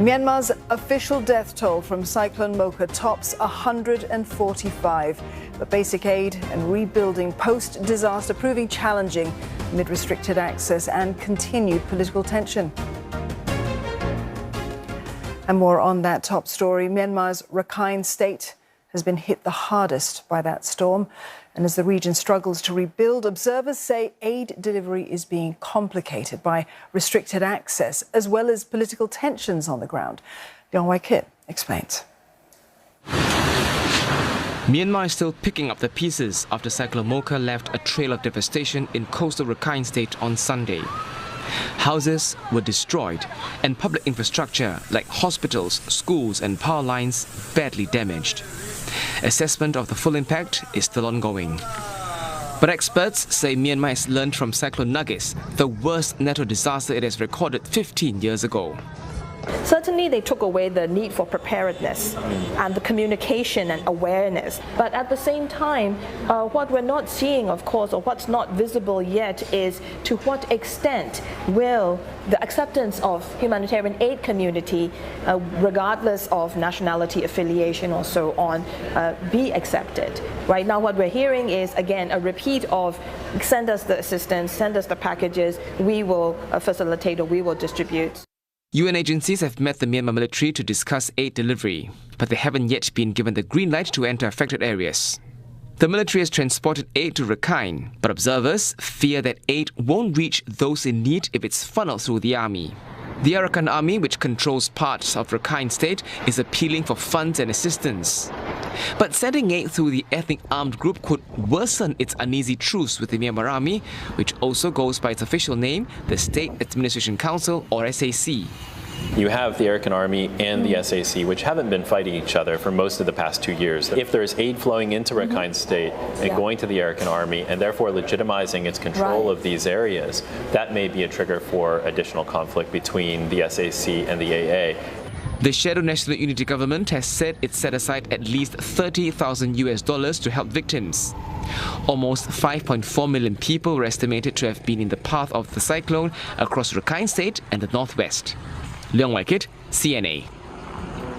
Myanmar's official death toll from Cyclone Mocha tops 145, but basic aid and rebuilding post-disaster proving challenging amid restricted access and continued political tension. And more on that top story. Myanmar's Rakhine State has been hit the hardest by that storm. And as the region struggles to rebuild, observers say aid delivery is being complicated by restricted access as well as political tensions on the ground. Rakhine explains. Myanmar is still picking up the pieces after Cyclone Mocha left a trail of devastation in coastal Rakhine State on Sunday. Houses were destroyed and public infrastructure like hospitals, schools and power lines badly damaged. Assessment of the full impact is still ongoing. But experts say Myanmar has learned from Cyclone Nuggets, the worst natural disaster it has recorded 15 years ago. Certainly, they took away the need for preparedness and the communication and awareness. But at the same time, what we're not seeing, of course, or what's not visible yet is to what extent will the acceptance of humanitarian aid community, regardless of nationality, affiliation, or so on, be accepted. Right now, what we're hearing is, again, a repeat of send us the assistance, send us the packages, we will facilitate or we will distribute. UN agencies have met the Myanmar military to discuss aid delivery, but they haven't yet been given the green light to enter affected areas. The military has transported aid to Rakhine, but observers fear that aid won't reach those in need if it's funneled through the army. The Arakan army, which controls parts of Rakhine State, is appealing for funds and assistance. But sending aid through the ethnic armed group could worsen its uneasy truce with the Myanmar army, which also goes by its official name, the State Administration Council, or SAC. You have the Arakan Army and the SAC, which haven't been fighting each other for most of the past 2 years. If there's aid flowing into Rakhine State and going to the Arakan Army, and therefore legitimizing its control of these areas, that may be a trigger for additional conflict between the SAC and the AA. The Shadow National Unity government has said it set aside at least $30,000 to help victims. Almost 5.4 million people were estimated to have been in the path of the cyclone across Rakhine State and the northwest. Rakhine, CNA.